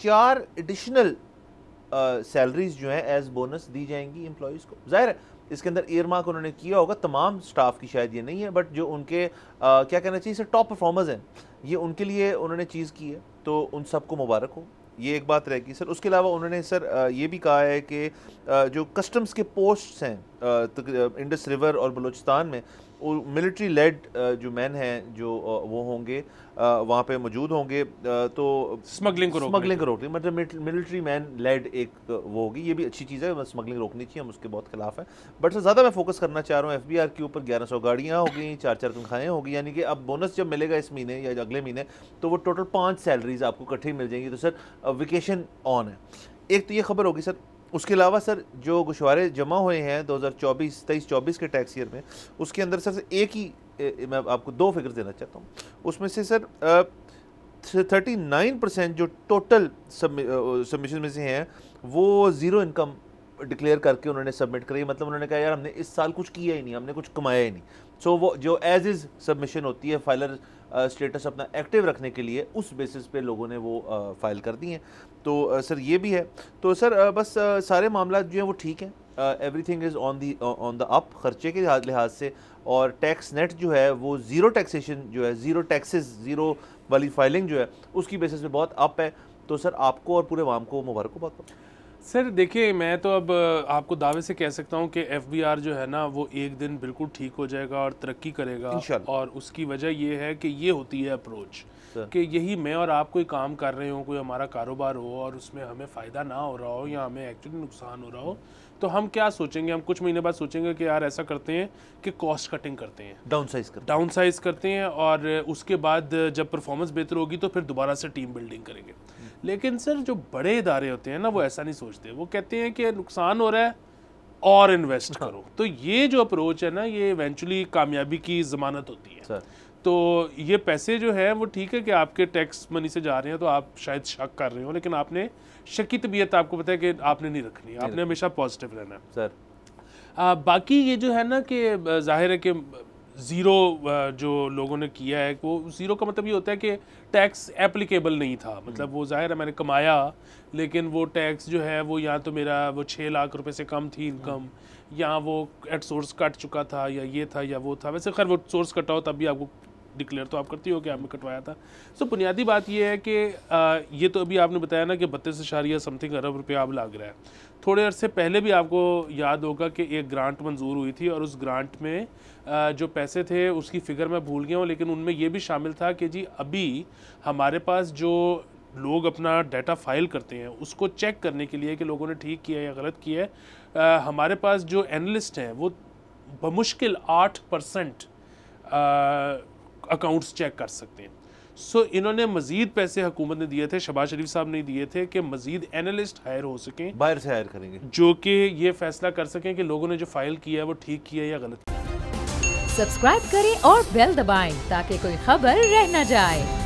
4 additional salaries जो हैं as bonus दी जाएंगी एम्प्लॉयज़ को। ज़ाहिर है इसके अंदर ईयर मार्क उन्होंने किया होगा, तमाम स्टाफ की शायद ये नहीं है, बट जो उनके क्या कहना चाहिए सर टॉप परफॉर्मर्स हैं, ये उनके लिए उन्होंने चीज़ की है, तो उन सबको मुबारक हो। ये एक बात रहेगी सर। उसके अलावा उन्होंने सर ये भी कहा है कि जो कस्टम्स के पोस्ट्स हैं इंडस रिवर और बलूचिस्तान में, मिलिट्री लेड जो मैन हैं जो वो होंगे वहाँ पे मौजूद होंगे, तो स्मगलिंग को रोकने मतलब मिलिट्री मैन लेड एक वो होगी। ये भी अच्छी चीज़ है, स्मगलिंग रोकनी चाहिए, हम उसके बहुत खिलाफ हैं। बट सर ज़्यादा मैं फोकस करना चाह रहा हूँ FBR के ऊपर। 1100 गाड़ियाँ हो गई, 4-4 तनख्वाहें होगी, यानी कि अब बोनस जब मिलेगा इस महीने या अगले महीने तो वो टोटल 5 सैलरीज आपको इकट्ठी मिल जाएंगी। तो सर वेकेशन ऑन है, एक तो ये खबर होगी सर। उसके अलावा सर जो गुशवारे जमा हुए हैं 2023-24 के टैक्स ईयर में, उसके अंदर सर एक ही मैं आपको 2 फिगर देना चाहता हूँ। उसमें से सर 39% जो टोटल सबमिशन में से हैं वो ज़ीरो इनकम डिक्लेयर करके उन्होंने सबमिट करी। मतलब उन्होंने कहा यार हमने इस साल कुछ किया ही नहीं, हमने कुछ कमाया ही नहीं। सो वो जो एज इज़ सबमिशन होती है फाइलर स्टेटस अपना एक्टिव रखने के लिए, उस बेसिस पे लोगों ने वो फाइल कर दी हैं। तो सर ये भी है। तो सर बस सारे मामला जो हैं वो ठीक हैं, everything is on the up खर्चे के लिहाज से। और टैक्स नेट जो है वो ज़ीरो टैक्सेशन जो है, ज़ीरो टैक्सेस, ज़ीरो वाली फाइलिंग जो है उसकी बेसिस पे बहुत अप है। तो सर आपको और पूरे वाम को मुबारक हो बहुत। सर देखिए, मैं तो अब आपको दावे से कह सकता हूँ कि FBR जो है ना वो एक दिन बिल्कुल ठीक हो जाएगा और तरक्की करेगा। और उसकी वजह ये है कि ये होती है अप्रोच कि यही मैं और आप कोई काम कर रहे हो, कोई हमारा कारोबार हो और उसमें हमें फ़ायदा ना हो रहा हो या हमें एक्चुअली नुकसान हो रहा हो, तो हम क्या सोचेंगे, हम कुछ महीने बाद सोचेंगे कि यार ऐसा करते हैं कि कॉस्ट कटिंग करते हैं, डाउन साइज करते हैं और उसके बाद जब परफॉर्मेंस बेहतर होगी तो फिर दोबारा से टीम बिल्डिंग करेंगे। लेकिन सर जो बड़े इदारे होते हैं ना वो ऐसा नहीं सोचते, वो कहते हैं कि नुकसान हो रहा है और इन्वेस्ट करो। तो ये जो अप्रोच है ना ये इवेंचुअली कामयाबी की ज़मानत होती है सर। तो ये पैसे जो है वो ठीक है कि आपके टैक्स मनी से जा रहे हैं तो आप शायद शक कर रहे हो, लेकिन आपने शक की तबीयत आपको पता है कि आपने नहीं रखनी, आपने हमेशा पॉजिटिव रहना है सर। बाकी ये जो है ना कि जाहिर है कि ज़ीरो जो लोगों ने किया है वो ज़ीरो का मतलब ये होता है कि टैक्स एप्लीकेबल नहीं था। मतलब वो जाहिर है मैंने कमाया लेकिन वो टैक्स जो है वो या तो मेरा वो 6 लाख रुपए से कम थी इनकम, या वो एट सोर्स कट चुका था, या ये था या वो था। वैसे खैर वो सोर्स कटा हो तब भी आपको डिक्लेयर तो आप करती हो कि आपने कटवाया था। सो बुनियादी बात ये है कि ये तो अभी आपने बताया ना कि 32 अरब रुपया अब लग रहा है। थोड़े अरसे पहले भी आपको याद होगा कि एक ग्रांट मंजूर हुई थी और उस ग्रांट में जो पैसे थे उसकी फ़िगर मैं भूल गया हूँ, लेकिन उनमें ये भी शामिल था कि जी अभी हमारे पास जो लोग अपना डाटा फाइल करते हैं उसको चेक करने के लिए कि लोगों ने ठीक किया या गलत किया है, हमारे पास जो एनालिस्ट हैं वो बमुश्किल 8% अकाउंट्स चेक कर सकते हैं। सो इन्होंने मज़ीद पैसे हुकूमत ने दिए थे, शहबाज शरीफ साहब ने दिए थे कि मज़ीद एनालिस्ट हायर हो सकें, बाहर से हायर करेंगे, जो कि ये फैसला कर सकें कि लोगों ने जो फाइल किया है वो ठीक किया या गलत। सब्सक्राइब करें और बेल दबाएं ताकि कोई खबर रह न जाए।